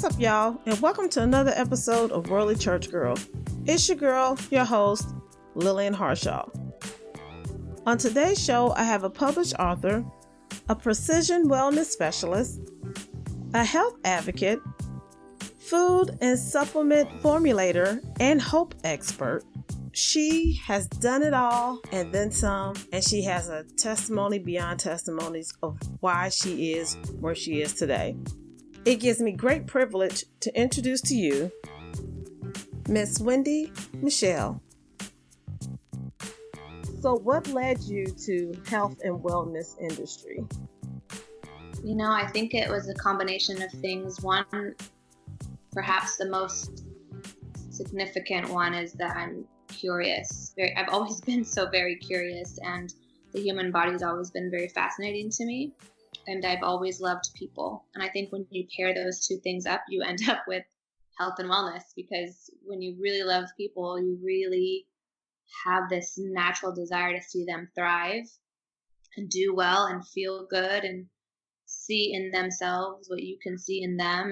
What's up, y'all, and welcome to another episode of Worldly Church Girl. It's your girl, your host, Lillian Harshaw. On today's show, I have a published author, a precision wellness specialist, a health advocate, food and supplement formulator, and hope expert. She has done it all and then some, and she has a testimony beyond testimonies of why she is where she is today. It gives me great privilege to introduce to you Miss Wendi Michelle. So what led you to health and wellness industry? I think it was a combination of things. One, perhaps the most significant one, is that I'm curious. I've always been so very curious, and the human body has always been very fascinating to me. And I've always loved people. And I think when you pair those two things up, you end up with health and wellness, because when you really love people, you really have this natural desire to see them thrive and do well and feel good and see in themselves what you can see in them.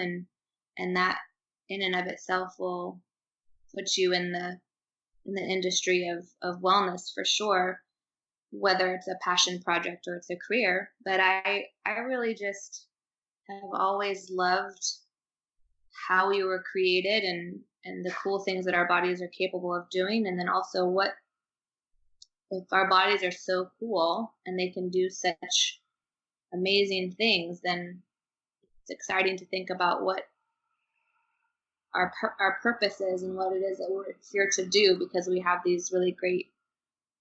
And that in and of itself will put you in the industry of wellness for sure, whether it's a passion project or it's a career. But I really just have always loved how we were created and the cool things that our bodies are capable of doing. And then also, what if our bodies are so cool and they can do such amazing things, then it's exciting to think about what our purpose is and what it is that we're here to do, because we have these really great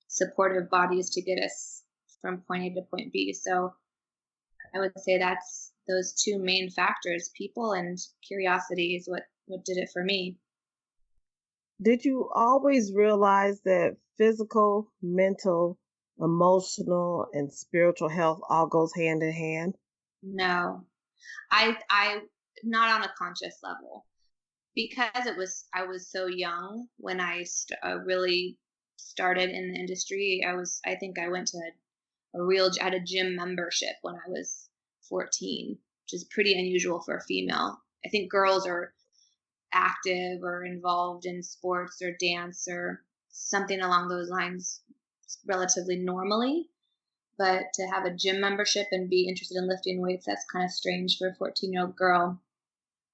supportive bodies to get us from point A to point B. So I would say that's those two main factors, people and curiosity, is what did it for me. Did you always realize that physical, mental, emotional, and spiritual health all goes hand in hand? No, I not on a conscious level, because I was so young when I really started in the industry. I think I went to I had a gym membership when I was 14, which is pretty unusual for a female. I think girls are active or involved in sports or dance or something along those lines relatively normally. But to have a gym membership and be interested in lifting weights, that's kind of strange for a 14-year-old girl.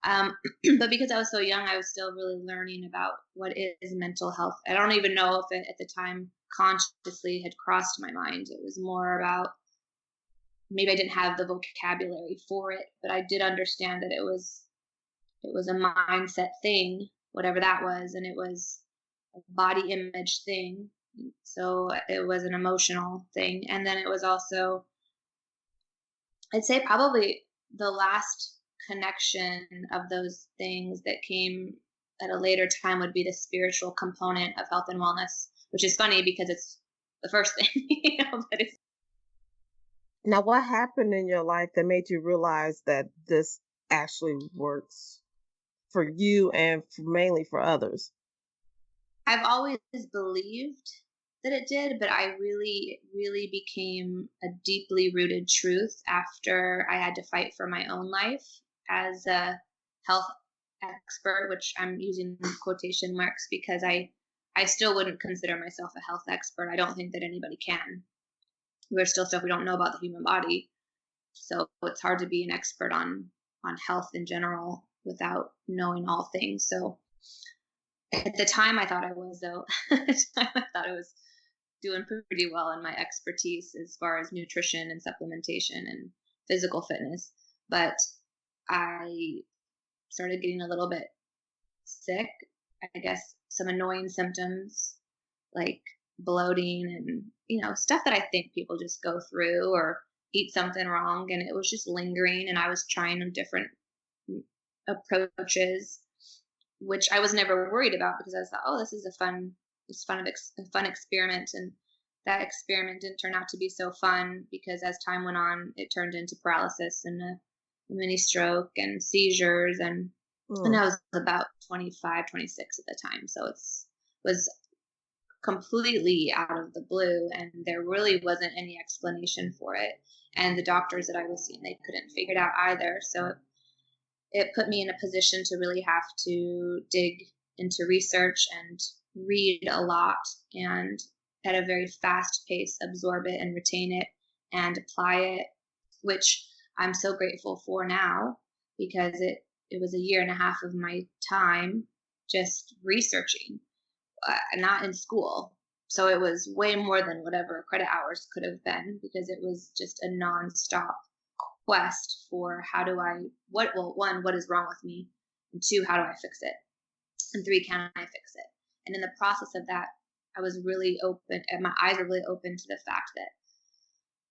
But because I was so young, I was still really learning about what is mental health. I don't even know if it at the time consciously had crossed my mind. It was more about, maybe I didn't have the vocabulary for it, but I did understand that it was a mindset thing, whatever that was, and it was a body image thing. So it was an emotional thing. And then it was also, I'd say probably the last connection of those things that came at a later time would be the spiritual component of health and wellness, which is funny because it's the first thing, but it's. Now, what happened in your life that made you realize that this actually works for you and mainly for others? I've always believed that it did, but I really, really became a deeply rooted truth after I had to fight for my own life as a health expert, which I'm using quotation marks because I still wouldn't consider myself a health expert. I don't think that anybody can. There's still stuff we don't know about the human body. So it's hard to be an expert on health in general without knowing all things. So at the time I thought I was, though. At the time I thought I was doing pretty well in my expertise as far as nutrition and supplementation and physical fitness. But I started getting a little bit sick. I guess some annoying symptoms like bloating and, stuff that I think people just go through or eat something wrong. And it was just lingering. And I was trying different approaches, which I was never worried about because I thought, oh, this is a fun experiment. And that experiment didn't turn out to be so fun because as time went on, it turned into paralysis and a mini stroke and seizures. And I was about 25, 26 at the time. So it was completely out of the blue, and there really wasn't any explanation for it. And the doctors that I was seeing, they couldn't figure it out either. So it put me in a position to really have to dig into research and read a lot, and at a very fast pace absorb it and retain it and apply it, which I'm so grateful for now, because it was a year and a half of my time just researching, not in school. So it was way more than whatever credit hours could have been, because it was just a nonstop quest for one, what is wrong with me? And two, how do I fix it? And three, can I fix it? And in the process of that, I was really open, and my eyes were really open to the fact that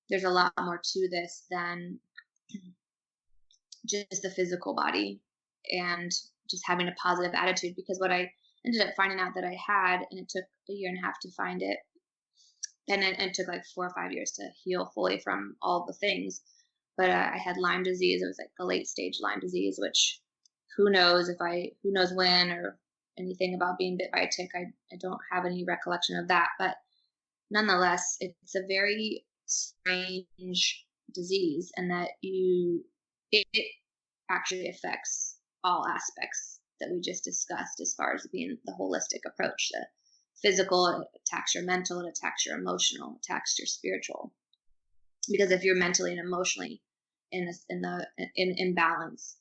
there's a lot more to this than just the physical body and just having a positive attitude. Because what I ended up finding out that I had, and it took a year and a half to find it, and it took like 4 or 5 years to heal fully from all the things. But I had Lyme disease. It was like a late stage Lyme disease, which who knows when or anything about being bit by a tick. I don't have any recollection of that. But nonetheless, it's a very strange disease, and that it actually affects all aspects that we just discussed, as far as being the holistic approach. The physical, it attacks your mental, it attacks your emotional, it attacks your spiritual. Because if you're mentally and emotionally in imbalance,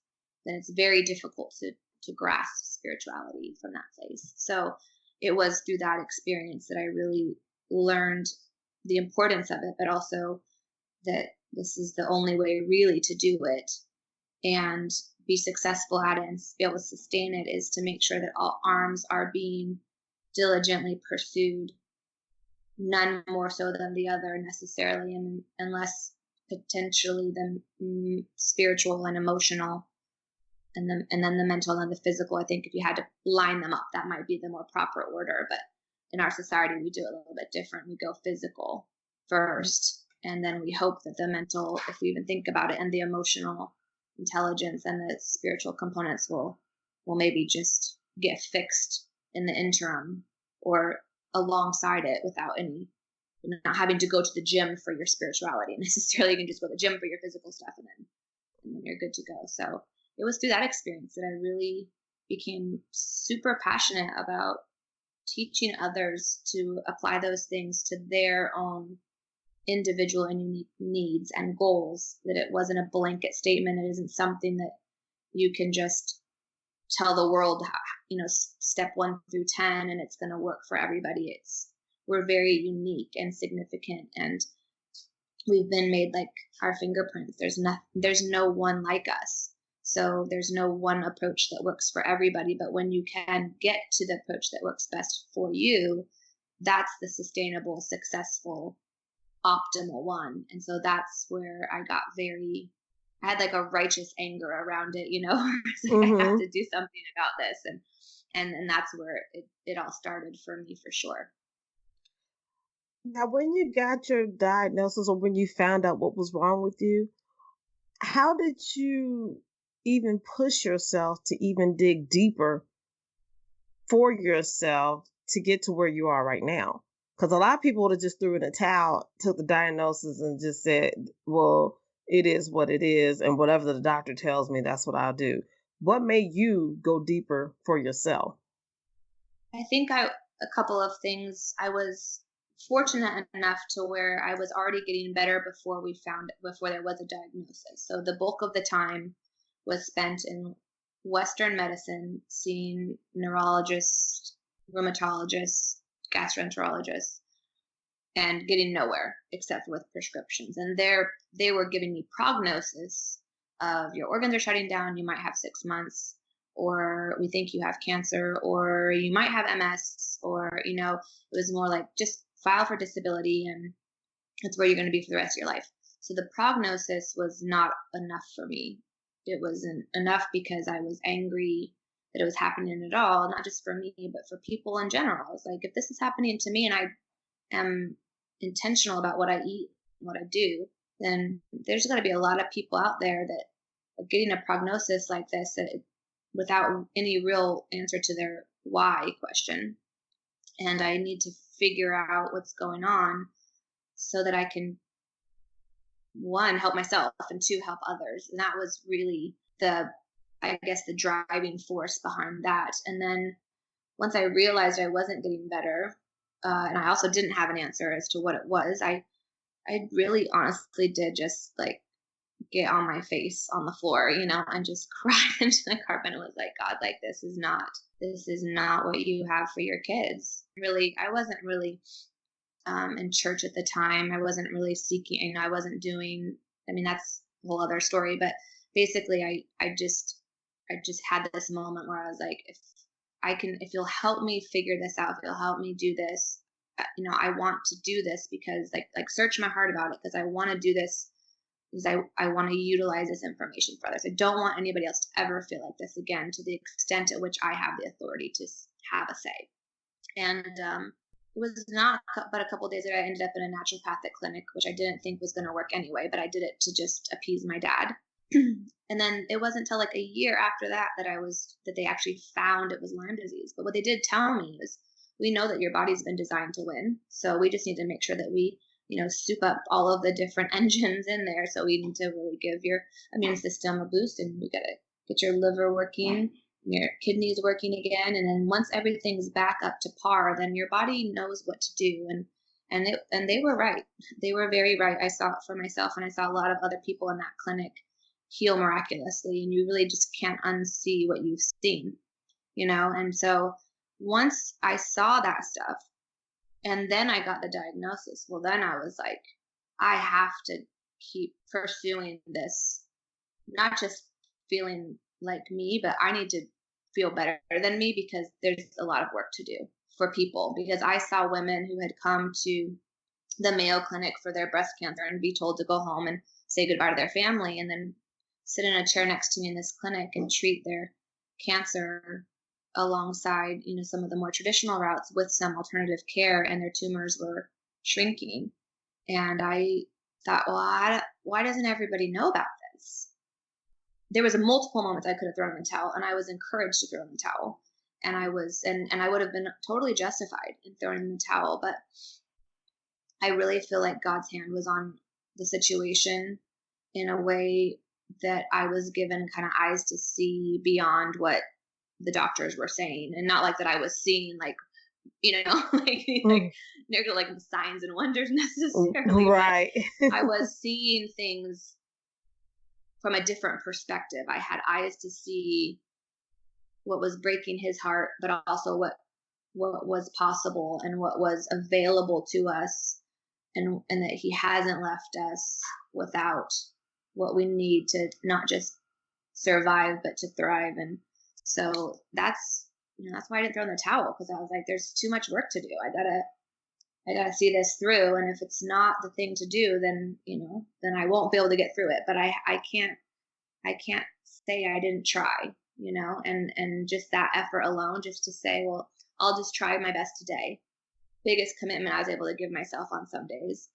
then it's very difficult to grasp spirituality from that place. So it was through that experience that I really learned the importance of it, but also that this is the only way really to do it and be successful at it and be able to sustain it, is to make sure that all arms are being diligently pursued, none more so than the other necessarily, and unless potentially the spiritual and emotional, and then the mental and the physical. I think if you had to line them up, that might be the more proper order. But in our society, we do it a little bit different. We go physical first, and then we hope that the mental, if we even think about it, and the emotional intelligence and the spiritual components will maybe just get fixed in the interim or alongside it, without not having to go to the gym for your spirituality necessarily. You can just go to the gym for your physical stuff, and then you're good to go. So it was through that experience that I really became super passionate about teaching others to apply those things to their own individual and unique needs and goals, that it wasn't a blanket statement. It isn't something that you can just tell the world, step 1 through 10, and it's going to work for everybody. We're very unique and significant, and we've been made like our fingerprints. There's no one like us. So there's no one approach that works for everybody. But when you can get to the approach that works best for you, that's the sustainable, successful, optimal one. And so that's where I had like a righteous anger around it, Mm-hmm. I have to do something about this. And that's where it all started for me, for sure. Now, when you got your diagnosis, or when you found out what was wrong with you, how did you even push yourself to even dig deeper for yourself to get to where you are right now? Because a lot of people would have just threw in a towel, took the diagnosis, and just said, well, it is what it is, and whatever the doctor tells me, that's what I'll do. What made you go deeper for yourself? I think a couple of things. I was fortunate enough to where I was already getting better before there was a diagnosis. So the bulk of the time was spent in Western medicine, seeing neurologists, rheumatologists, gastroenterologists, and getting nowhere except with prescriptions. And they were giving me prognosis of your organs are shutting down, you might have 6 months, or we think you have cancer, or you might have MS, or, it was more like just file for disability and that's where you're going to be for the rest of your life. So the prognosis was not enough for me. It wasn't enough because I was angry that it was happening at all, not just for me, but for people in general. I was like, if this is happening to me and I am intentional about what I eat and what I do, then there's going to be a lot of people out there that are getting a prognosis like this without any real answer to their why question. And I need to figure out what's going on so that I can, 1, help myself, and 2, help others. And that was really the I guess, the driving force behind that. And then once I realized I wasn't getting better, and I also didn't have an answer as to what it was, I really honestly did just like get on my face on the floor, and just cried into the carpet and was like, God, like, this is not what you have for your kids. Really, I wasn't really in church at the time. I wasn't really seeking, I wasn't doing, I mean, that's a whole other story, but basically I just had this moment where I was like, if you'll help me figure this out, if you'll help me do this, I want to do this because like search my heart about it, because I want to do this because I want to utilize this information for others. I don't want anybody else to ever feel like this again, to the extent at which I have the authority to have a say. And it was not but a couple of days later, I ended up in a naturopathic clinic, which I didn't think was going to work anyway, but I did it to just appease my dad. And then it wasn't until like a year after that that they actually found it was Lyme disease. But what they did tell me is, we know that your body's been designed to win, so we just need to make sure that we soup up all of the different engines in there. So we need to really give your immune system a boost, and we got to get your liver working, your kidneys working again. And then once everything's back up to par, then your body knows what to do. And they were right. They were very right. I saw it for myself, and I saw a lot of other people in that clinic heal miraculously, and you really just can't unsee what you've seen, And so once I saw that stuff, and then I got the diagnosis, well, then I was like, I have to keep pursuing this, not just feeling like me, but I need to feel better than me, because there's a lot of work to do for people. Because I saw women who had come to the Mayo Clinic for their breast cancer and be told to go home and say goodbye to their family, and then sit in a chair next to me in this clinic and treat their cancer alongside, some of the more traditional routes with some alternative care, and their tumors were shrinking. And I thought, well, why doesn't everybody know about this? There was multiple moments I could have thrown in the towel, and I was encouraged to throw in the towel. And I was, and I would have been totally justified in throwing in the towel. But I really feel like God's hand was on the situation in a way that I was given kind of eyes to see beyond what the doctors were saying, and not like that I was seeing like like signs and wonders necessarily, right? I was seeing things from a different perspective. I had eyes to see what was breaking his heart, but also what was possible and what was available to us, and that he hasn't left us without what we need to not just survive but to thrive. And so that's why I didn't throw in the towel, because I was like, there's too much work to do. I gotta see this through, and if it's not the thing to do, then then I won't be able to get through it. But I can't say I didn't try, and just that effort alone, just to say, well, I'll just try my best today. Biggest commitment I was able to give myself on some days.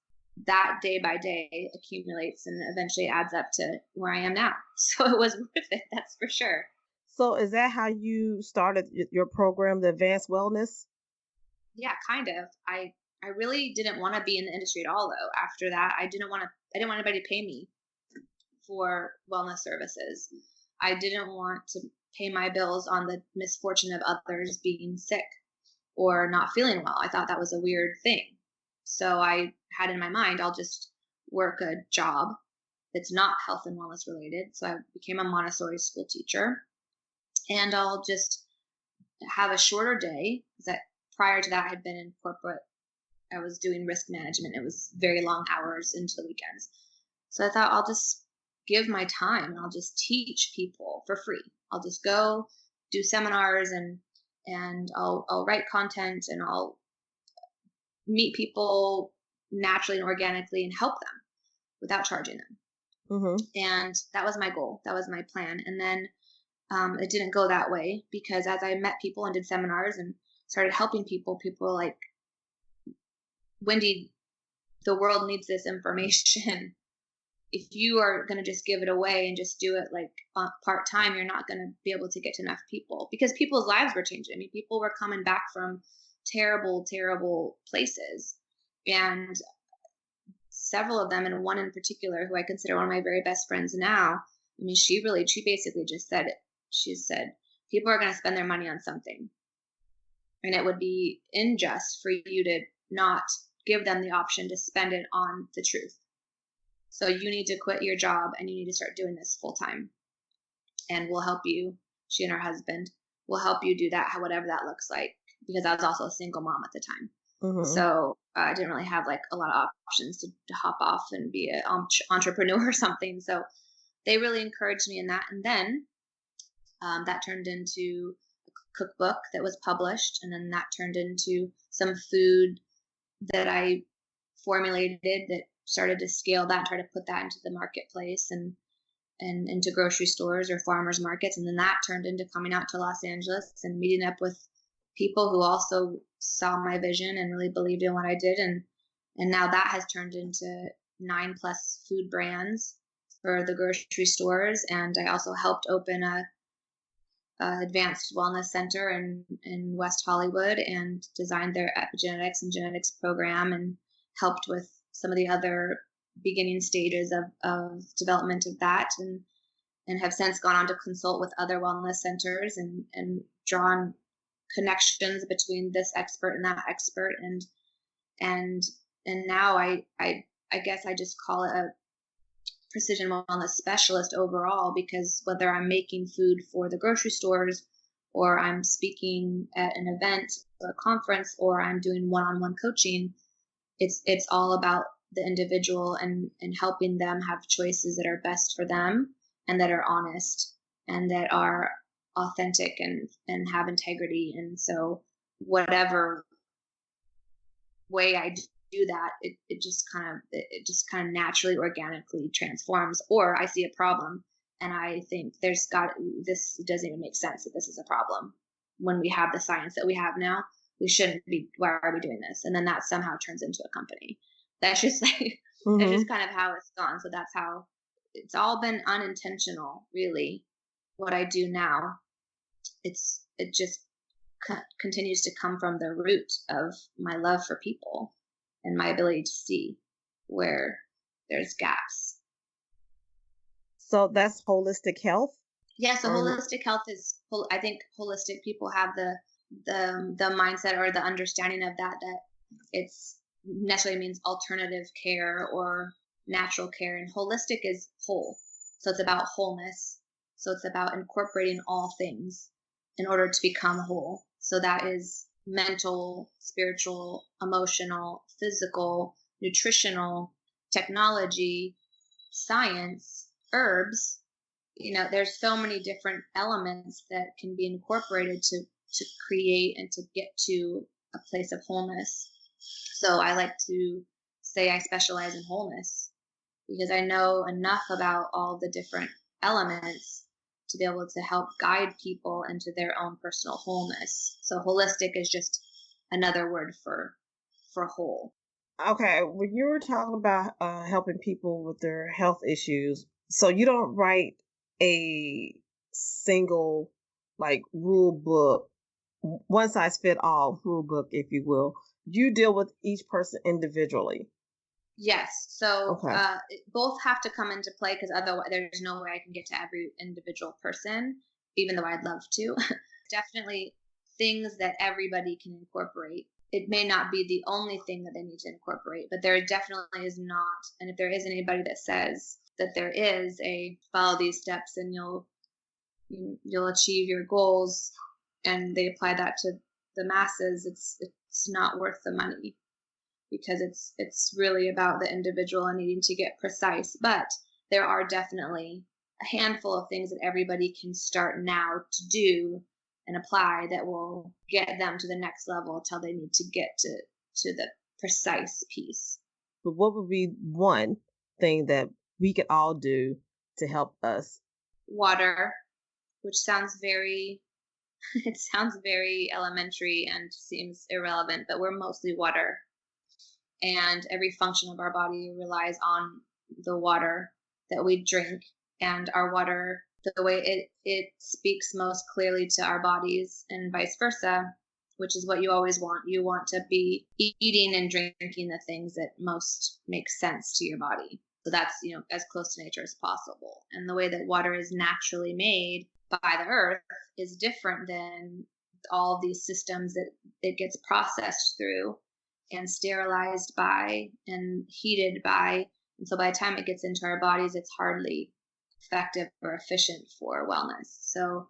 That day by day accumulates and eventually adds up to where I am now. So it was worth it, that's for sure. So is that how you started your program, the Advanced Wellness? Yeah, kind of. I really didn't want to be in the industry at all, though. After that, I didn't want anybody to pay me for wellness services. I didn't want to pay my bills on the misfortune of others being sick or not feeling well. I thought that was a weird thing. So I had in my mind, I'll just work a job that's not health and wellness related. So I became a Montessori school teacher, and I'll just have a shorter day, because prior to that I had been in corporate. I was doing risk management. It was very long hours into the weekends. So I thought, I'll just give my time and I'll just teach people for free. I'll just go do seminars, and I'll write content, and I'll meet people naturally and organically and help them without charging them. Mm-hmm. And that was my goal. That was my plan. And then it didn't go that way, because as I met people and did seminars and started helping people were like, Wendi, the world needs this information. If you are going to just give it away and just do it like part-time, you're not going to be able to get to enough people, because people's lives were changing. I mean, people were coming back from terrible, terrible places. And several of them, and one in particular who I consider one of my very best friends now, I mean, she basically just said, she said, people are going to spend their money on something. And it would be unjust for you to not give them the option to spend it on the truth. So you need to quit your job and you need to start doing this full time. And we'll help you. She and her husband will help you do that, whatever that looks like, because I was also a single mom at the time. Mm-hmm. So I didn't really have like a lot of options to hop off and be an entrepreneur or something. So they really encouraged me in that. And then that turned into a cookbook that was published. And then that turned into some food that I formulated that started to scale that, try to put that into the marketplace and into grocery stores or farmers markets. And then that turned into coming out to Los Angeles and meeting up with people who also saw my vision and really believed in what I did. And now that has turned into 9+ food brands for the grocery stores. And I also helped open a advanced wellness center in West Hollywood and designed their epigenetics and genetics program and helped with some of the other beginning stages of development of that, and have since gone on to consult with other wellness centers and drawn connections between this expert and that expert. And now I guess I just call it a precision wellness specialist overall, because whether I'm making food for the grocery stores or I'm speaking at an event or a conference or I'm doing one-on-one coaching, it's all about the individual and helping them have choices that are best for them and that are honest and that are authentic and have integrity. And so whatever way I do that, it just kind of naturally, organically transforms. Or I see a problem and I think this doesn't even make sense that this is a problem. When we have the science that we have now, we shouldn't be, why are we doing this? And then that somehow turns into a company. That's just like, that's just kind of how it's gone. So that's how it's all been unintentional, really. What I do now, it just continues to come from the root of my love for people and my ability to see where there's gaps. So that's holistic health? Yeah, so holistic health is, I think holistic people have the mindset or the understanding of that it's necessarily means alternative care or natural care, and holistic is whole. So it's about wholeness. So it's about incorporating all things in order to become whole. So that is mental, spiritual, emotional, physical, nutritional, technology, science, herbs. There's so many different elements that can be incorporated to create and to get to a place of wholeness. So I like to say I specialize in wholeness because I know enough about all the different elements to be able to help guide people into their own personal wholeness. So holistic is just another word for whole. Okay, when you were talking about helping people with their health issues, so you don't write a single rule book, one size fit all rule book, if you will. You deal with each person individually. Yes. So both have to come into play because otherwise there's no way I can get to every individual person, even though I'd love to. Definitely things that everybody can incorporate. It may not be the only thing that they need to incorporate, but there definitely is not. And if there is anybody that says that there is a follow these steps and you'll achieve your goals, and they apply that to the masses, it's not worth the money, because it's really about the individual and needing to get precise. But there are definitely a handful of things that everybody can start now to do and apply that will get them to the next level until they need to get to the precise piece. But what would be one thing that we could all do to help us? Water, which sounds very elementary and seems irrelevant, but we're mostly water. And every function of our body relies on the water that we drink. And our water, the way it speaks most clearly to our bodies and vice versa, which is what you always want. You want to be eating and drinking the things that most make sense to your body. So that's, as close to nature as possible. And the way that water is naturally made by the earth is different than all of these systems that it gets processed through and sterilized by and heated by. And so by the time it gets into our bodies, it's hardly effective or efficient for wellness. So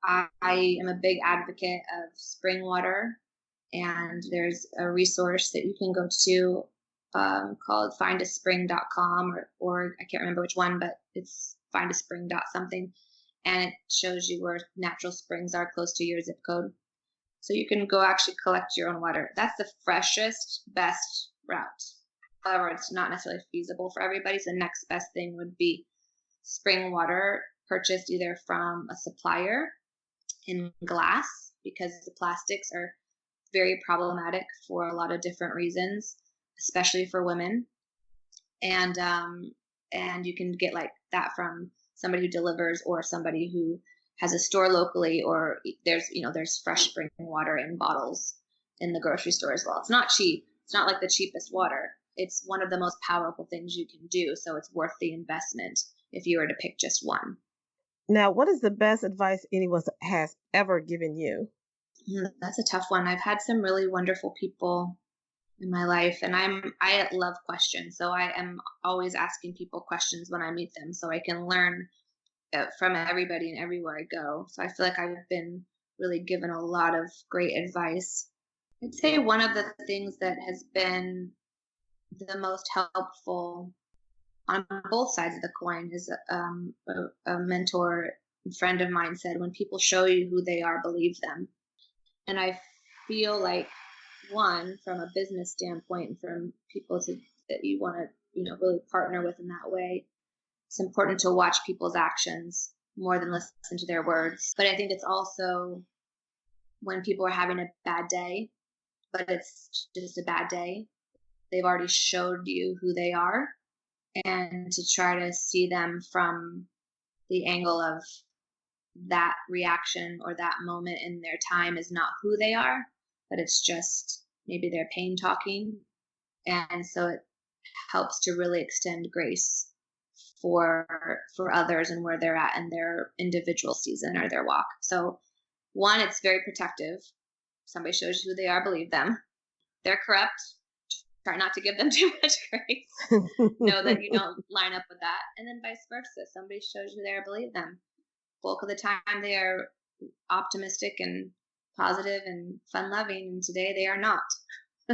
I am a big advocate of spring water, and there's a resource that you can go to called findaspring.com or I can't remember which one, but it's findaspring something, and it shows you where natural springs are close to your zip code. So you can go actually collect your own water. That's the freshest, best route. However, it's not necessarily feasible for everybody. So the next best thing would be spring water purchased either from a supplier in glass, because the plastics are very problematic for a lot of different reasons, especially for women. And you can get like that from somebody who delivers or somebody who has a store locally, or there's fresh spring water in bottles in the grocery store as well. It's not cheap. It's not like the cheapest water. It's one of the most powerful things you can do. So it's worth the investment if you were to pick just one. Now, what is the best advice anyone has ever given you? That's a tough one. I've had some really wonderful people in my life, and I love questions. So I am always asking people questions when I meet them, so I can learn from everybody and everywhere I go. So I feel like I've been really given a lot of great advice. I'd say one of the things that has been the most helpful on both sides of the coin is a mentor friend of mine said, when people show you who they are, believe them. And I feel like, one, from a business standpoint, and from people that you want to really partner with in that way, it's important to watch people's actions more than listen to their words. But I think it's also when people are having a bad day, but it's just a bad day, they've already showed you who they are, and to try to see them from the angle of that reaction or that moment in their time is not who they are, but it's just maybe their pain talking. And so it helps to really extend grace for others and where they're at in their individual season or their walk. So one, it's very protective. Somebody shows you who they are, believe them. They're corrupt. Try not to give them too much grace. Know that you don't line up with that. And then vice versa. Somebody shows you they are, believe them. Bulk of the time they are optimistic and positive and fun-loving, and today they are not.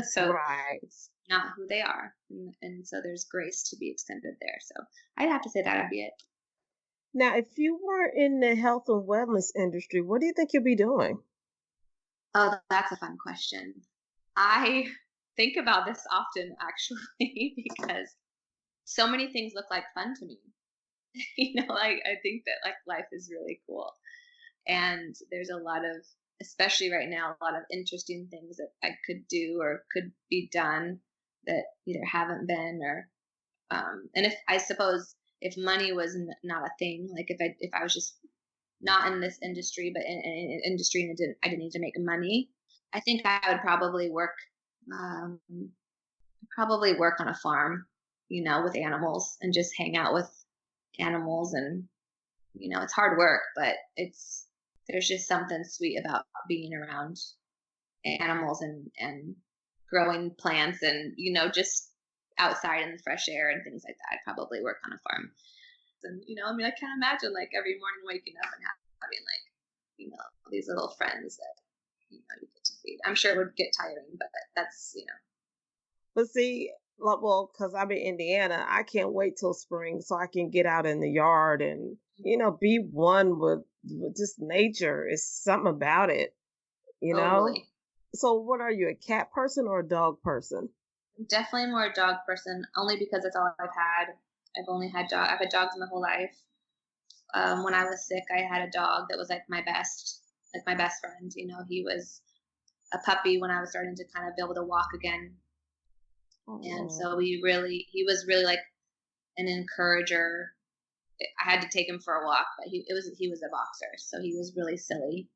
So Right. It's not who they are. And so there's grace to be extended there. So I'd have to say that would be it. Now, if you were in the health and wellness industry, what do you think you'll be doing? Oh, that's a fun question. I think about this often, actually, because so many things look like fun to me. I think that like life is really cool. And there's a lot of, especially right now, a lot of interesting things that I could do or could be done that either haven't been or, and if money was not a thing, like if I was just not in this industry, but in an industry and I didn't need to make money, I think I would probably work on a farm, with animals and just hang out with animals. And, it's hard work, but there's just something sweet about being around animals and growing plants and, just outside in the fresh air and things like that. I'd probably work on a farm. And, I can't imagine like every morning waking up and having like, these little friends that, you get to feed. I'm sure it would get tiring, but that's. But see, well, because I'm in Indiana, I can't wait till spring so I can get out in the yard and, be one with just nature. It's something about it, Totally. So what are you, a cat person or a dog person? Definitely more a dog person, only because that's all I've had. I've had dogs my whole life. When I was sick, I had a dog that was like my best friend. He was a puppy when I was starting to kind of be able to walk again. And so he was really like an encourager. I had to take him for a walk, but he was a boxer, so he was really silly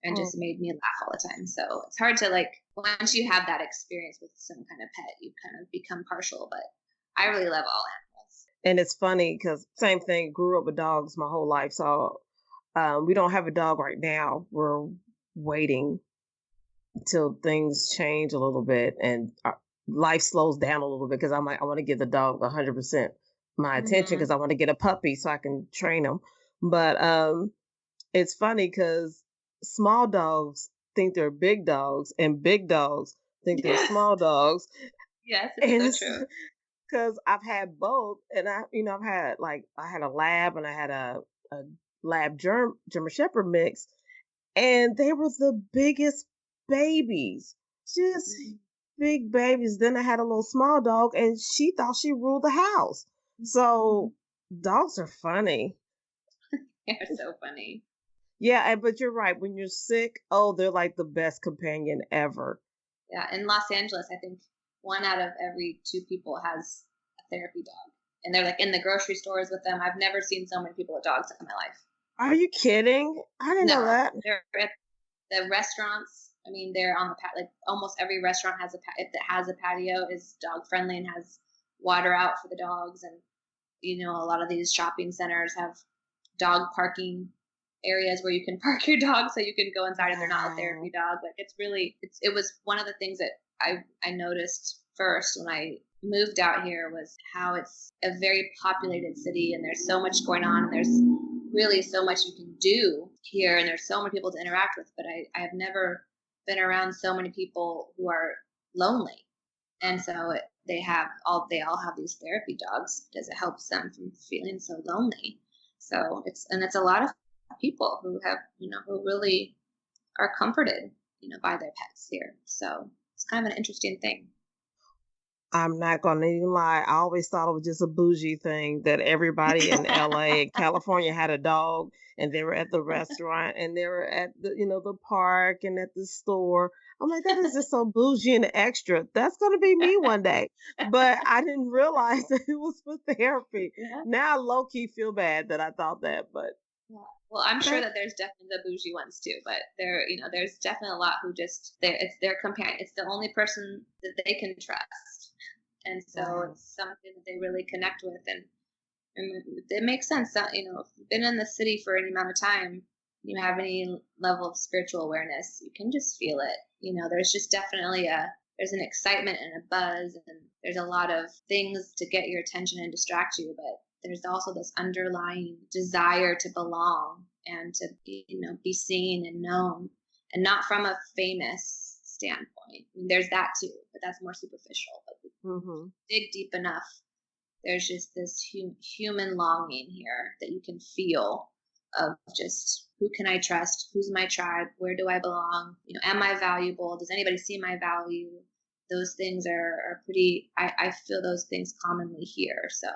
and just made me laugh all the time. So it's hard to like, once you have that experience with some kind of pet, you kind of become partial, but I really love all animals. And it's funny because same thing, grew up with dogs my whole life. So We don't have a dog right now. We're waiting till things change a little bit and life slows down a little bit because I'm like, I want to give the dog 100% my attention because Hmm. I want to get a puppy so I can train him. But it's funny because small dogs think they're big dogs and big dogs think they're Yes. small dogs. Yes, it's And so it's true. because I've had both, and I've had like I had a lab and I had a lab German Shepherd mix, and they were the biggest babies, just Mhm. big babies. Then I had a little small dog, and she thought she ruled the house. Mhm. So dogs are funny. They're so funny. Yeah, but you're right. When you're sick, oh, they're like the best companion ever. Yeah, in Los Angeles, I think one out of every two people has a therapy dog, and they're like in the grocery stores with them. I've never seen so many people with dogs in my life. Are you kidding? I didn't know No, that. they're at the restaurants. I mean, they're on the like almost every restaurant has if it has a patio is dog friendly and has water out for the dogs, and a lot of these shopping centers have dog parking areas where you can park your dog so you can go inside and they're not a therapy Wow. dog. Like it was one of the things that I noticed first when I moved out here was how it's a very populated city and there's so much going on and there's really so much you can do here and there's so many people to interact with, but I have never been around so many people who are lonely, and so they all have these therapy dogs because it helps them from feeling so lonely. So it's a lot of people who have who really are comforted by their pets here. So it's kind of an interesting thing. I'm not gonna even lie. I always thought it was just a bougie thing that everybody in LA and California had a dog and they were at the restaurant and they were at the park and at the store. I'm like, that is just so bougie and extra. That's gonna be me one day. But I didn't realize that it was for therapy. Yeah. Now I low key feel bad that I thought that, but Yeah. Well, I'm sure that that there's definitely the bougie ones too, but there's definitely a lot who just it's their companion. It's the only person that they can trust, and so wow. it's something that they really connect with, and it makes sense that if you've been in the city for any amount of time, you have any level of spiritual awareness, you can just feel it. There's just definitely there's an excitement and a buzz, and there's a lot of things to get your attention and distract you, but there's also this underlying desire to belong and to be seen and known, and not from a famous standpoint. I mean, there's that too, but that's more superficial. But Hmm. dig deep enough, there's just this human longing here that you can feel of just who can I trust? Who's my tribe? Where do I belong? Am I valuable? Does anybody see my value? Those things are pretty, I feel those things commonly here. So,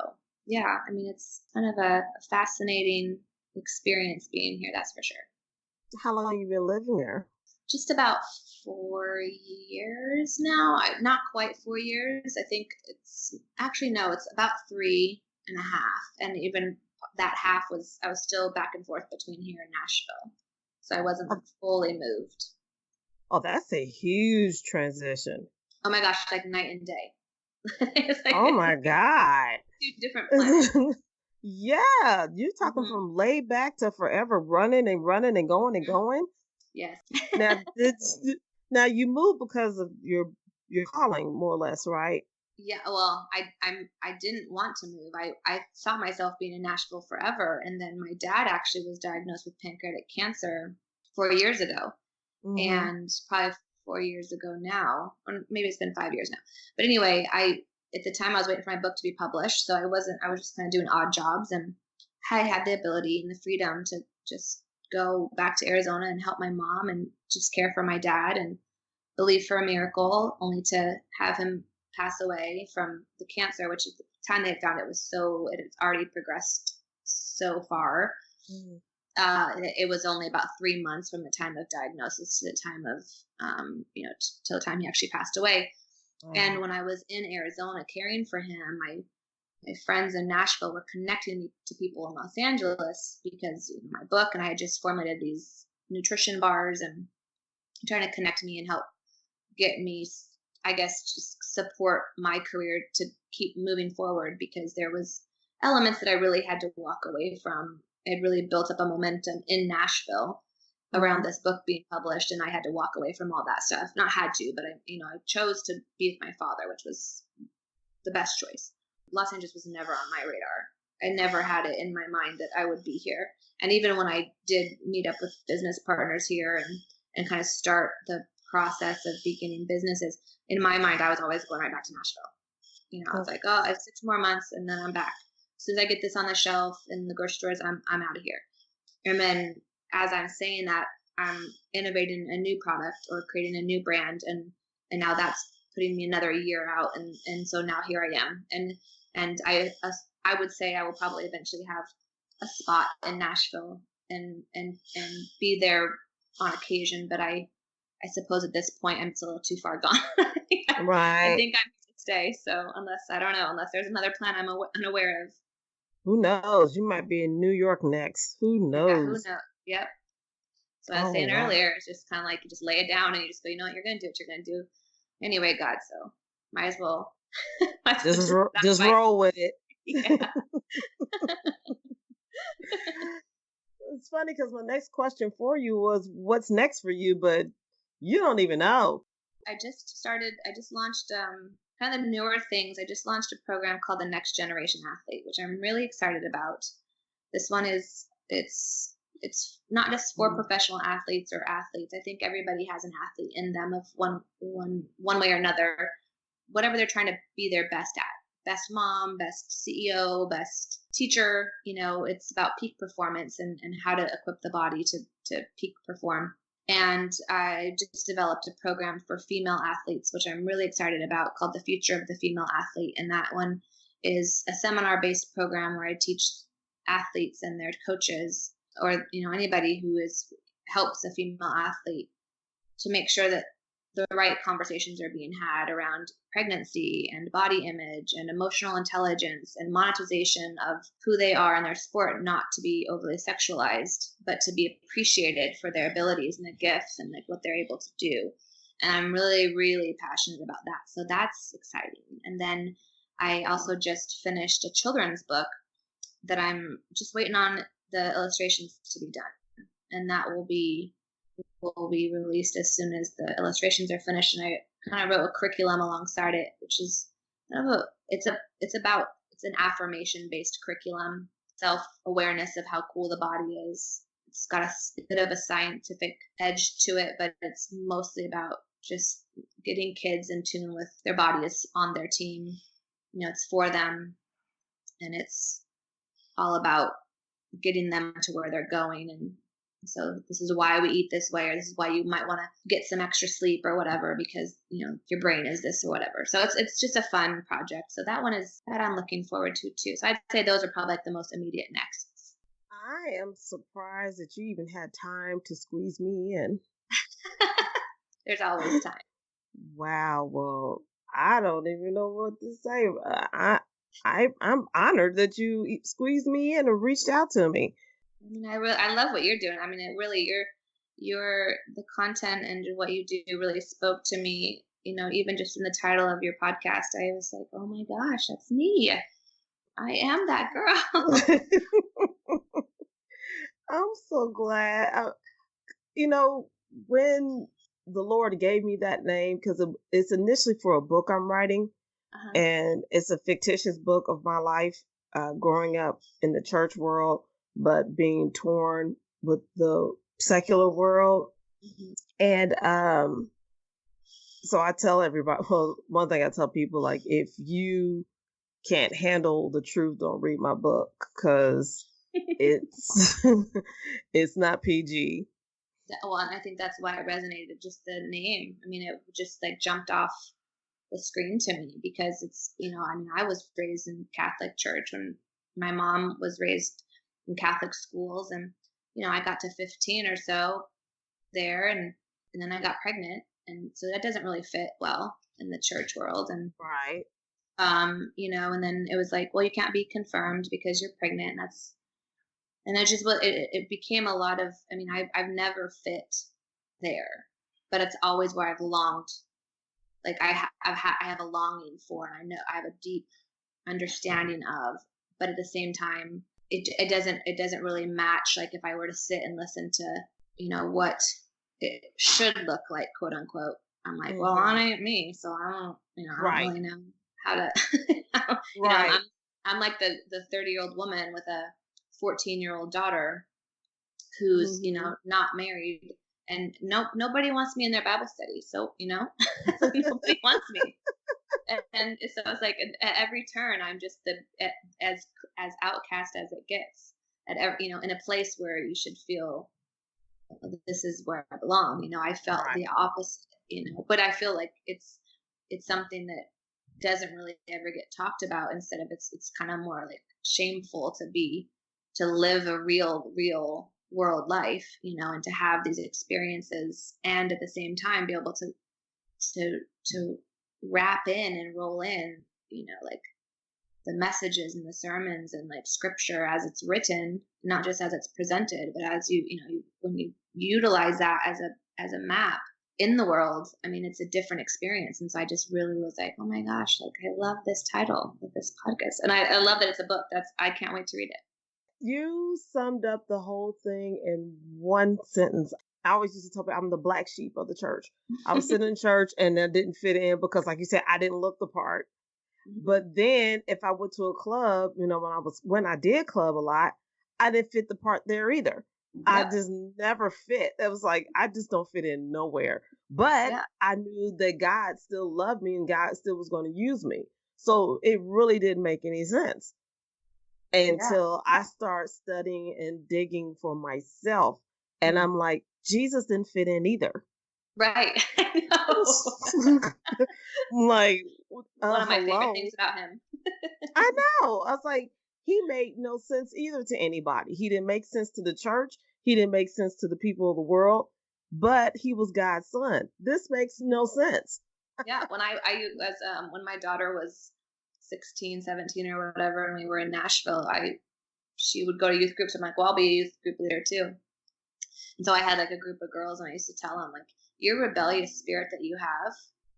yeah, I mean, it's kind of a fascinating experience being here, that's for sure. How long you been living there? Just about 4 years now. Not quite 4 years. I think it's actually no, it's about 3.5. And even that half was I was still back and forth between here and Nashville, so I wasn't Oh, fully moved. oh, that's a huge transition. Oh my gosh, like night and day. It's like Oh my God. two different planets. Yeah, you're talking Hmm. from laid back to forever running and running and going and going. Yes. Now it's now you moved because of your calling, more or less, right? Yeah, well, I didn't want to move. I saw myself being in Nashville forever, and then my dad actually was diagnosed with pancreatic cancer 4 years ago, Mm-hmm. and probably 4 years ago now, or maybe it's been 5 years now. But anyway, I at the time I was waiting for my book to be published, so I was just kind of doing odd jobs, and I had the ability and the freedom to just go back to Arizona and help my mom and just care for my dad and believe for a miracle, only to have him pass away from the cancer, which at the time they found it had already progressed so far. Mm-hmm. It was only about 3 months from the time of diagnosis to the time of, till the time he actually passed away. And Wow. when I was in Arizona caring for him, my friends in Nashville were connecting me to people in Los Angeles because my book, and I had just formulated these nutrition bars and trying to connect me and help get me, I guess, just support my career to keep moving forward because there was elements that I really had to walk away from I'd really built up a momentum in Nashville around this book being published, and I had to walk away from all that stuff. Not had to, but I chose to be with my father, which was the best choice. Los Angeles was never on my radar. I never had it in my mind that I would be here. And even when I did meet up with business partners here and kind of start the process of beginning businesses, in my mind, I was always going right back to Nashville. I was like, oh, I have 6 more months and then I'm back. As soon as I get this on the shelf in the grocery stores, I'm out of here. And then as I'm saying that, I'm innovating a new product or creating a new brand. And now that's putting me another year out. And so now here I am. And I would say I will probably eventually have a spot in Nashville and be there on occasion. But I suppose at this point I'm still a little too far gone. Right. I think I'm here to stay. So unless there's another plan I'm unaware of. Who knows? You might be in New York next. Who knows? Yeah, who knows? Yep. So I was saying earlier, it's just kind of like you just lay it down and you just go, you know what, you're going to do what you're going to do anyway, God. So might as well. just roll with it. Yeah. It's funny because my next question for you was, what's next for you? But you don't even know. I just launched kind of the newer things. I just launched a program called the Next Generation Athlete, which I'm really excited about. This one it's not just for professional athletes or athletes. I think everybody has an athlete in them of one way or another, whatever they're trying to be their best at. Best mom, best CEO, best teacher. It's about peak performance and how to equip the body to peak perform. And I just developed a program for female athletes, which I'm really excited about, called The Future of the Female Athlete. And that one is a seminar-based program where I teach athletes and their coaches, or anybody who helps a female athlete, to make sure that the right conversations are being had around pregnancy and body image and emotional intelligence and monetization of who they are in their sport, not to be overly sexualized, but to be appreciated for their abilities and their gifts and like what they're able to do. And I'm really, really passionate about that. So that's exciting. And then I also just finished a children's book that I'm just waiting on the illustrations to be done. And that will be released as soon as the illustrations are finished. And I kind of wrote a curriculum alongside it, which is it's an affirmation based curriculum, self-awareness of how cool the body is. It's got a bit of a scientific edge to it, but it's mostly about just getting kids in tune with their bodies on their team. It's for them, and it's all about getting them to where they're going. And so this is why we eat this way, or this is why you might want to get some extra sleep or whatever, because your brain is this or whatever. So it's just a fun project. So that I'm looking forward to too. So I'd say those are probably like the most immediate next. I am surprised that you even had time to squeeze me in. There's always time. Wow. Well, I don't even know what to say. I'm honored that you squeezed me in and reached out to me. I love what you're doing. It really, your the content and what you do really spoke to me. Even just in the title of your podcast, I was like, oh my gosh, that's me. I am that girl. I'm so glad. When the Lord gave me that name, because it's initially for a book I'm writing, and it's a fictitious book of my life, growing up in the church world, but being torn with the secular world. Mm-hmm. And so I tell everybody, well, one thing I tell people, like, if you can't handle the truth, don't read my book, because it's it's not PG. Well, and I think that's why it resonated, just the name. It just like jumped off the screen to me, because it's, I was raised in Catholic church when my mom was raised in Catholic schools, and I got to 15 or so there, and then I got pregnant, and so that doesn't really fit well in the church world. And right, and then it was like, well, you can't be confirmed because you're pregnant. And it just it became a lot of, I've never fit there, but it's always where I've longed. Like I have a longing for, and I know I have a deep understanding of, but at the same time, it doesn't really match. Like if I were to sit and listen to, what it should look like, quote unquote, I'm like, well, Mm-hmm. it ain't me. So I don't, I don't Right. really know how to, Right. I'm like the 30-year-old woman with a 14-year-old daughter who's, Mm-hmm. not married, and nobody wants me in their Bible study. So, nobody wants me. And so it's like at every turn, I'm just as outcast as it gets. At every, in a place where you should feel this is where I belong. I felt Right. the opposite. But I feel like it's something that doesn't really ever get talked about. Instead of it's kind of more like shameful to live a real world life, and to have these experiences, and at the same time be able to wrap in and roll in, like the messages and the sermons and like scripture as it's written, not just as it's presented, but as when you utilize that as a map in the world. I mean, it's a different experience. And so I just really was like, oh my gosh, like I love this title of this podcast, and I love that it's a book. I can't wait to read it. You summed up the whole thing in one sentence. I always used to tell people I'm the black sheep of the church. I was sitting in church and I didn't fit in because, like you said, I didn't look the part. But then if I went to a club, when I did club a lot, I didn't fit the part there either. I Yep. just never fit. It was like, I just don't fit in nowhere. But Yeah. I knew that God still loved me and God still was going to use me. So it really didn't make any sense until I start studying and digging for myself. And I'm like, Jesus didn't fit in either. Right. I know. Like, One of my favorite hello. things about him. I know. I was like, he made no sense either to anybody. He didn't make sense to the church. He didn't make sense to the people of the world, but he was God's son. This makes no sense. Yeah. When when my daughter was 16, 17 or whatever, and we were in Nashville, she would go to youth groups. I'm like, well, I'll be a youth group leader too. And so I had like a group of girls, and I used to tell them, like, your rebellious spirit that you have,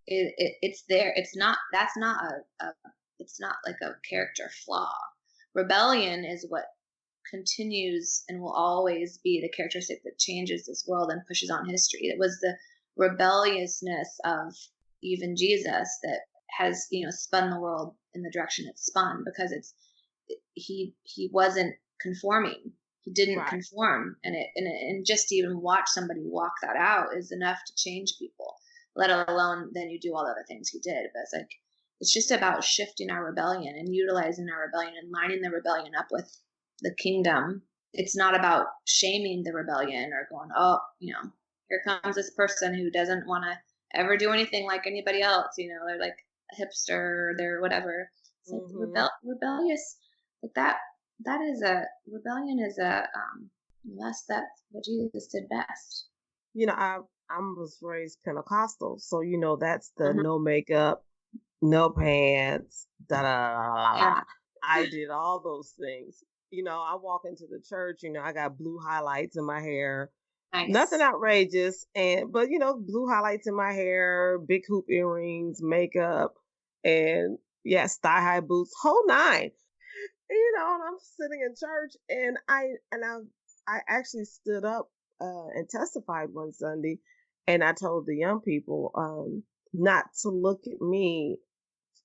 it's there. It's not like a character flaw. Rebellion is what continues and will always be the characteristic that changes this world and pushes on history. It was the rebelliousness of even Jesus that has, spun the world in the direction it's spun, because he wasn't conforming. He didn't conform, and just to even watch somebody walk that out is enough to change people, let alone then you do all the other things he did. But it's like, it's just about shifting our rebellion and utilizing our rebellion and lining the rebellion up with the kingdom. It's not about shaming the rebellion or going, oh, here comes this person who doesn't want to ever do anything like anybody else. They're like a hipster, they're whatever. It's like rebellious, like that. That is rebellion is that's what Jesus did best. I was raised Pentecostal, so that's the no makeup, no pants, da da da. Yeah. I did all those things. I walk into the church, I got blue highlights in my hair. Nice. Nothing outrageous, but blue highlights in my hair, big hoop earrings, makeup, and yes, thigh high boots, whole nine. And I'm sitting in church, and I actually stood up and testified one Sunday, and I told the young people not to look at me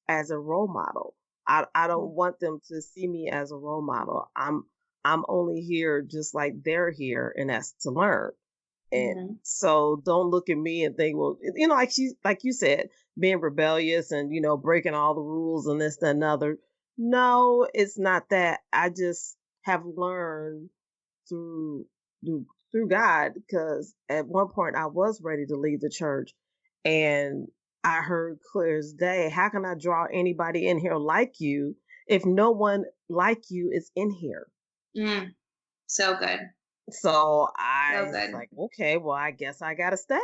as a role model. I don't want them to see me as a role model. I'm only here just like they're here, and that's to learn. And so don't look at me and think, well, like you said, being rebellious and, breaking all the rules and this, that, and other. No, it's not that. I just have learned through God, because at one point I was ready to leave the church, and I heard clear as day, how can I draw anybody in here like you if no one like you is in here? So good. So I was like, okay, well, I guess I gotta stay.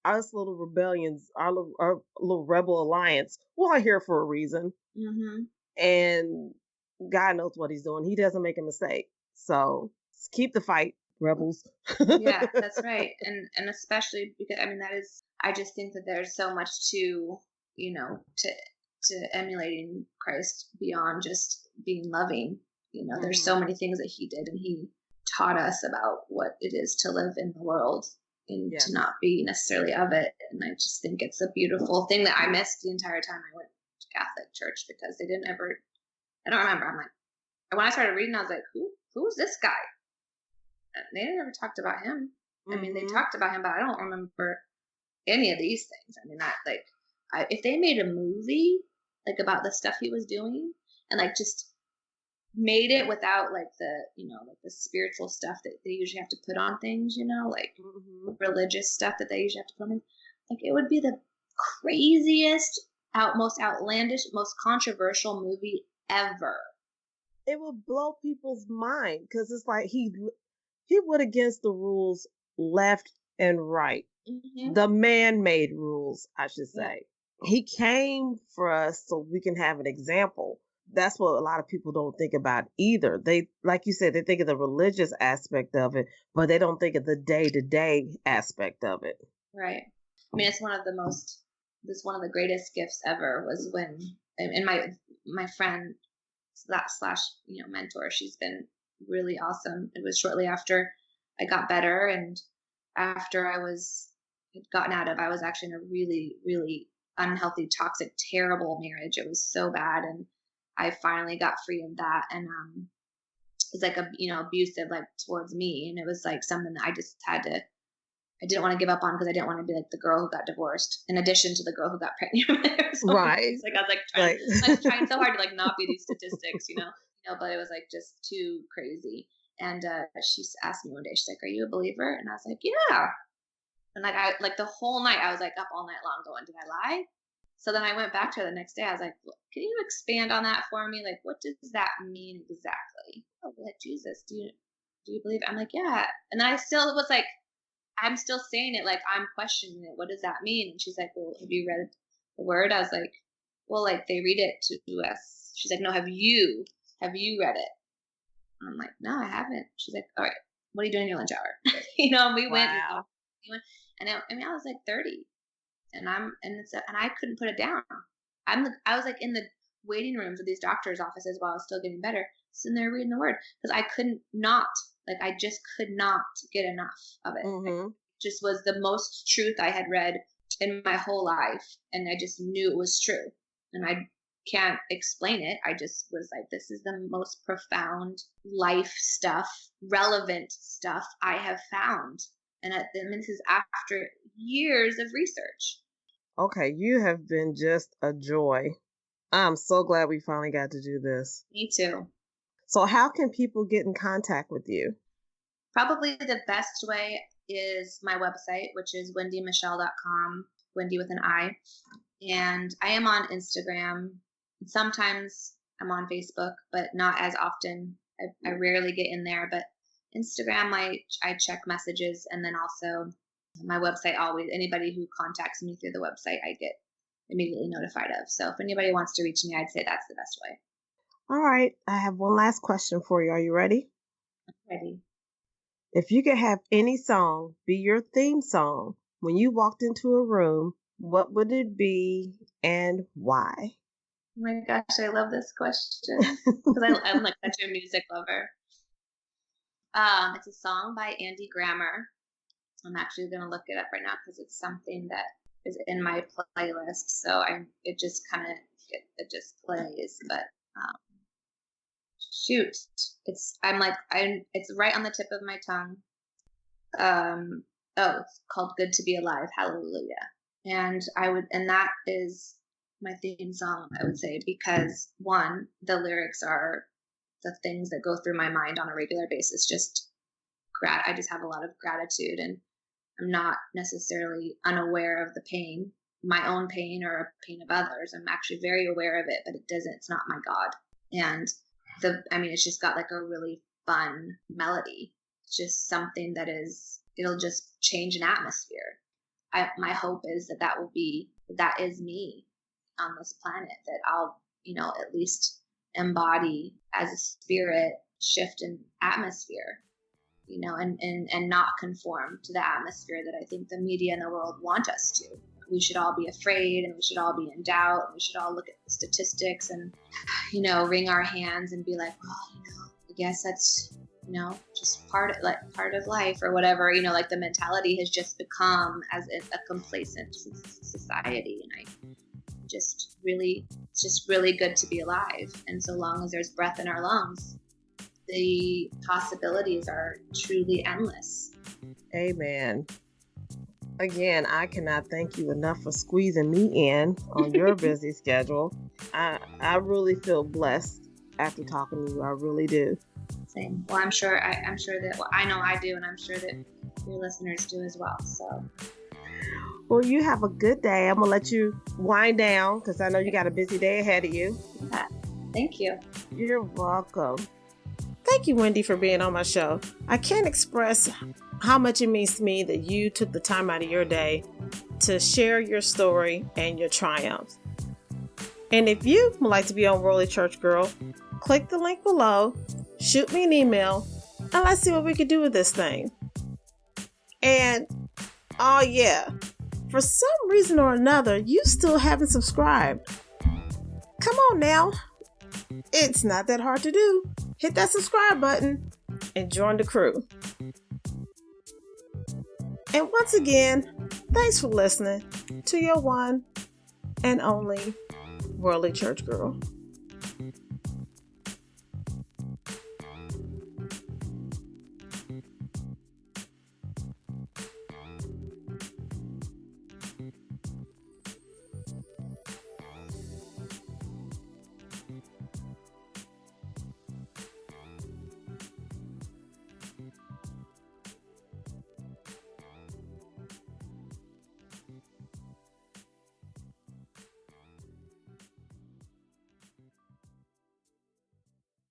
Us little rebellions, our little rebel alliance, we're here for a reason. And God knows what he's doing. He doesn't make a mistake. So keep the fight, rebels. Yeah, that's right. And especially because, I just think that there's so much to emulating Christ beyond just being loving. There's so many things that he did, and he taught us about what it is to live in the world and to not be necessarily of it. And I just think it's a beautiful thing that I missed the entire time I went to Catholic church, because they didn't ever, I don't remember. I'm like, when I started reading, I was like, who's this guy? And they never talked about him. I mean, they talked about him, but I don't remember any of these things. I mean, if they made a movie like about the stuff he was doing, and like just made it without like the spiritual stuff that they usually have to put on things, like religious stuff that they usually have to put on things, like it would be the craziest, most outlandish, most controversial movie ever. It would blow people's mind, because it's like he went against the rules left and right. The man-made rules, I should say. He came for us so we can have an example. That's what a lot of people don't think about either. They, like you said, they think of the religious aspect of it, but they don't think of the day-to-day aspect of it. Right. I mean, it's one of the greatest gifts ever was when, and my friend slash mentor, she's been really awesome. It was shortly after I got better, and after I was actually in a really, really unhealthy, toxic, terrible marriage. It was so bad, and I finally got free of that. And it was like abusive, like towards me, and it was like something that I just I didn't want to give up on, because I didn't want to be like the girl who got divorced in addition to the girl who got pregnant. So right. Like I was like trying so hard to like not be these statistics, but it was like just too crazy. And she asked me one day, she's like, "Are you a believer?" And I was like, "Yeah." And like the whole night I was like up all night long going, "Did I lie?" So then I went back to her the next day. I was like, "Can you expand on that for me? Like, what does that mean exactly?" "Oh, like Jesus, do you believe?" I'm like, "Yeah." And then I still was like, I'm still saying it like I'm questioning it. What does that mean? And she's like, "Well, have you read the word?" I was like, "Well, like they read it to us." She's like, "No, have you read it?" And I'm like, "No, I haven't." She's like, "All right, what are you doing in your lunch hour?" And we went, and I was like 30, and I couldn't put it down. I was like in the waiting rooms of these doctors' offices while I was still getting better, sitting there reading the word, because I just could not get enough of it. It just was the most truth I had read in my whole life, and I just knew it was true, and I can't explain it. I just was like, this is the most profound life stuff, relevant stuff I have found. And this is after years of research. Okay, you have been just a joy. I'm so glad we finally got to do this. Me too. So how can people get in contact with you? Probably the best way is my website, which is wendymichelle.com, Wendi with an I. And I am on Instagram. Sometimes I'm on Facebook, but not as often. I rarely get in there, but Instagram, I check messages, and then also my website, always anybody who contacts me through the website, I get immediately notified of. So if anybody wants to reach me, I'd say that's the best way. All right. I have one last question for you. Are you ready? I'm ready. If you could have any song be your theme song when you walked into a room, what would it be and why? Oh my gosh, I love this question because I'm like such a music lover. It's a song by Andy Grammer. I'm actually going to look it up right now because it's something that is in my playlist. So it just plays. But shoot, it's right on the tip of my tongue. It's called "Good to Be Alive." Hallelujah. And that is my theme song, I would say, because one, the lyrics are the things that go through my mind on a regular basis. I just have a lot of gratitude, and I'm not necessarily unaware of the pain, my own pain or a pain of others. I'm actually very aware of it, but it's not my God. And it's just got like a really fun melody. It's just something it'll just change an atmosphere. My hope is that is me on this planet, that I'll, at least embody as a spirit, shift an atmosphere, and not conform to the atmosphere that I think the media and the world want us to. we should all be afraid and we should all be in doubt. And we should all look at the statistics and, wring our hands and be like, well, I guess that's, just part of life or whatever, like the mentality has just become as a complacent society. And it's just really good to be alive. And so long as there's breath in our lungs, the possibilities are truly endless. Amen. Again, I cannot thank you enough for squeezing me in on your busy schedule. I really feel blessed after talking to you. I really do. Same. Well, I'm sure that I know I do, and I'm sure that your listeners do as well. So. Well, you have a good day. I'm going to let you wind down because I know you got a busy day ahead of you. Yeah. Thank you. You're welcome. Thank you, Wendi, for being on my show. I can't express how much it means to me that you took the time out of your day to share your story and your triumphs. And if you would like to be on Worldly Church Girl, click the link below, shoot me an email, and let's see what we can do with this thing. And, oh yeah, for some reason or another, you still haven't subscribed. Come on now. It's not that hard to do. Hit that subscribe button and join the crew. And once again, thanks for listening to your one and only Worldly Church Girl.